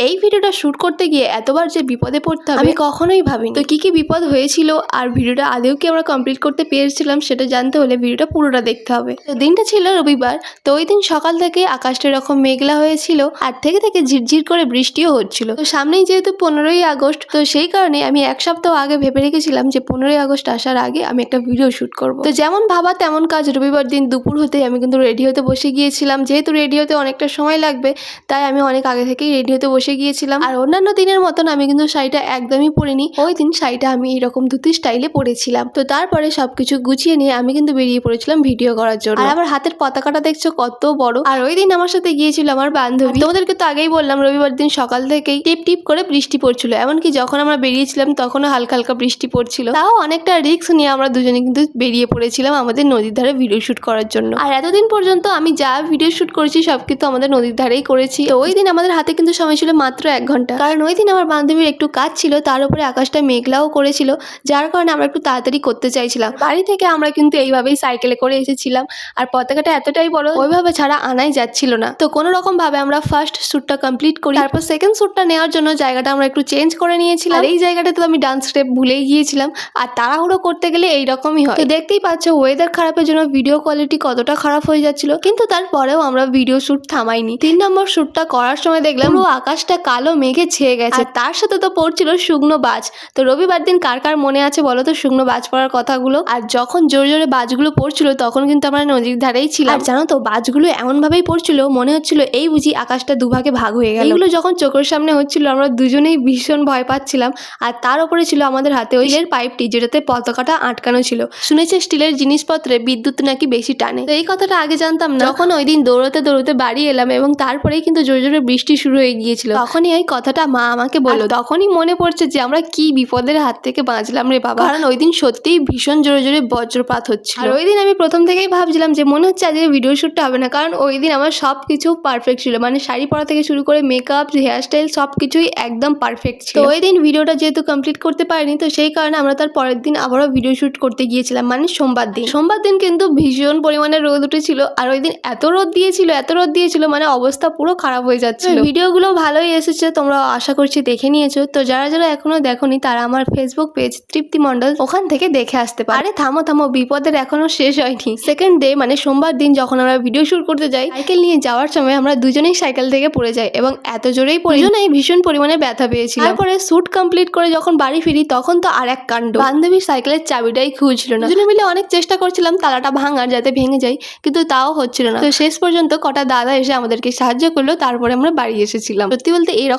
এই ভিডিওটা শ্যুট করতে গিয়ে এতবার যে বিপদে পড়তে হবে আমি কখনোই ভাবিনি। তো কি বিপদ হয়েছিল আর ভিডিওটা আদেও কি আমরা কমপ্লিট করতে পেরেছিলাম সেটা জানতে হলে ভিডিওটা পুরোটা দেখতে হবে। তো দিনটা ছিল রবিবার। তো ওই দিন সকাল থেকে আকাশটা এরকম মেঘলা হয়েছিল আর থেকে থেকে ঝিরঝির করে বৃষ্টিও হচ্ছিল। তো সামনেই যেহেতু 15ই আগস্ট, তো সেই কারণে আমি এক সপ্তাহ আগে ভেবে রেখেছিলাম যে 15ই আগস্ট আসার আগে আমি একটা ভিডিও শ্যুট করব। তো যেমন ভাবা তেমন কাজ, রবিবার দিন দুপুর হতেই আমি কিন্তু রেডি হতে বসে গিয়েছিলাম। যেহেতু রেডি হতে অনেকটা সময় লাগবে তাই আমি অনেক আগে থেকেই রেডি হতে বসে গিয়েছিলাম। আর অন্যান্য দিনের মতন আমি কিন্তু শাড়িটা একদমই পরিনি। ওই দিন শাড়িটা আমি এরকম ধুতি স্টাইলে পরেছিলাম। তো তারপরে সবকিছু গুছিয়ে নিয়ে আমি কিন্তু বেরিয়ে পড়েছিলাম ভিডিও করার জন্য। আর আমার হাতের পতাকাটা দেখছো কত বড়। আর ওই দিন আমার সাথে গিয়েছিল আমার বান্ধবী। তোমাদেরকে তো আগেই বললাম রবিবার দিন সকাল থেকেই টিপ টিপ করে বৃষ্টি পড়ছিল। এমনকি যখন আমরা বেরিয়েছিলাম তখনও হালকা হালকা বৃষ্টি পড়ছিল। তাও অনেকটা রিস্ক নিয়ে আমরা দুজনে কিন্তু বেরিয়ে পড়েছিলাম আমাদের নদীর ধারে ভিডিও শুট করার জন্য। আর এতদিন পর্যন্ত আমি যা ভিডিও শুট করেছি সব কিন্তু আমাদের নদীর ধারেই করেছি। তো ওই দিন আমাদের হাতে কিন্তু সময় ছিল মাত্র 1 ঘন্টা, কারণ ওই দিন আমার বান্ধবীর একটু কাজ ছিল, তার উপরে আকাশটা মেঘলাও করেছিল, যার কারণে আমরা একটু তাড়াতাড়ি করতে চাইছিলাম। বাড়ি থেকে আমরা কিন্তু এইভাবেই সাইকেলে করে এসেছিলাম আর পতাকাটা এতটাই বড় ওইভাবে ছাড়া আনাই যাচ্ছিল না। তো কোনো রকম ভাবে আমরা ফার্স্ট শ্যুটটা কমপ্লিট করি, তারপর সেকেন্ড শ্যুটটা নেওয়ার জন্য জায়গাটা আমরা একটু চেঞ্জ করে নিয়েছিলাম। আর এই জায়গাটাতে তো আমি ডান্স স্টেপ ভুলেই গিয়েছিলাম। আর তাড়াহুড়ো করতে গেলে এইরকমই হয়। তো দেখতেই পাচ্ছ ওয়েদার খারাপের জন্য ভিডিও কোয়ালিটি কতটা খারাপ হয়ে যাচ্ছিল, কিন্তু তারপরেও আমরা ভিডিও শুট থামাইনি। 3 নম্বর শ্যুটটা করার সময় দেখলাম পুরো আকাশটা কালো মেঘে ছেয়ে গেছে, তার সাথে তো পড়ছিল শুকনো বাজ। তো রবিবার দিন কার কার মনে আছে বলো তো শুকনো বাজ পড়ার কথাগুলো। আর যখন জোরে জোরে বাজগুলো পড়ছিল তখন কিন্তু আমরা নদীর ধারেই ছিলাম। আর জানো তো বাজগুলো এমন ভাবেই পড়ছিল মনে হচ্ছিল এই বুঝি আকাশটা দুভাগে ভাগ হয়ে গেল। এগুলো যখন চোখের সামনে হচ্ছিল আমরা দুজনেই ভীষণ ভয় পাচ্ছিলাম। আর তার উপরে ছিল আমাদের হাতে ওই স্টিলের পাইপটি যেটাতে পতাকাটা আটকানো ছিল। শুনেছি স্টিলের জিনিসপত্রে বিদ্যুৎ নাকি বেশি টানে। তো এই কথাটা আগে জানতাম না। যখন ওই দিন দৌড়তে দৌড়তে বাড়ি এলাম এবং তারপরেই কিন্তু জোরে জোরে বৃষ্টি শুরু হয়ে গিয়েছিল, তখনই ওই কথাটা মা আমাকে বললো। তখনই মনে পড়ছে যে আমরা কি বিপদের হাত থেকে বাঁচলাম রে বাবা, কারণ ওই দিন সত্যিই ভীষণ জোরে জোরে বজ্রপাত হচ্ছিল। আর ওই দিন আমি প্রথম থেকেই ভাবছিলাম যে মনে হচ্ছে আজকে ভিডিও শুটটা হবে না, কারণ ওই দিন আমার সব কিছু পারফেক্ট ছিল, মানে শাড়ি পরা থেকে শুরু করে মেকআপ হেয়ারস্টাইল সব কিছুই একদম পারফেক্ট ছিল। তো ওই দিন ভিডিওটা যেহেতু কমপ্লিট করতে পারিনি, তো সেই কারণে আমরা তার পরের দিন আবারও ভিডিও শুট করতে গিয়েছিলাম, মানে সোমবার দিন কিন্তু ভীষণ পরিমাণে রোদ উঠেছিল। আর ওই দিন এত রোদ দিয়েছিল মানে অবস্থা পুরো খারাপ হয়ে যাচ্ছিল। ভিডিওগুলো ভালোই এসেছে, তোমরা আশা করছি দেখে নিয়েছো। তো যারা যারা এখনো দেখোনি তারা আমার ফেসবুক পেজ তৃপ্তি মণ্ডল, ওখান থেকে দেখে আসতে পারে। আরে থামো, বিপদের এখনো শেষ হয়নি। সেকেন্ড ডে মানে সোমবার দিন যখন আমরা ভিডিও শুট করতে যাই, সাইকেল নিয়ে যাওয়ার সময় আমরা দুজনেই সাইকেল থেকে পড়ে যাই এবং এত জোরেই দুজনেই ভীষণ পরিমাণে ব্যথা পেয়েছিলাম। তারপরে শুট কমপ্লিট করে যখন বাড়ি ফিরি তখন তো আর এক কাণ্ড, বান্ধবীর সাইকেলের চাবিটাই খুঁজছিল না। দুজনে মিলে অনেক চেষ্টা করছিলাম তালাটা ভাঙার, যাতে ভেঙে যায়, কিন্তু তাও হচ্ছিল না। তো শেষ পর্যন্ত কটা দাদা এসে আমাদেরকে সাহায্য করলো, তারপরে আমরা বাড়ি এসেছিলাম। সত্যি বলতে এরকম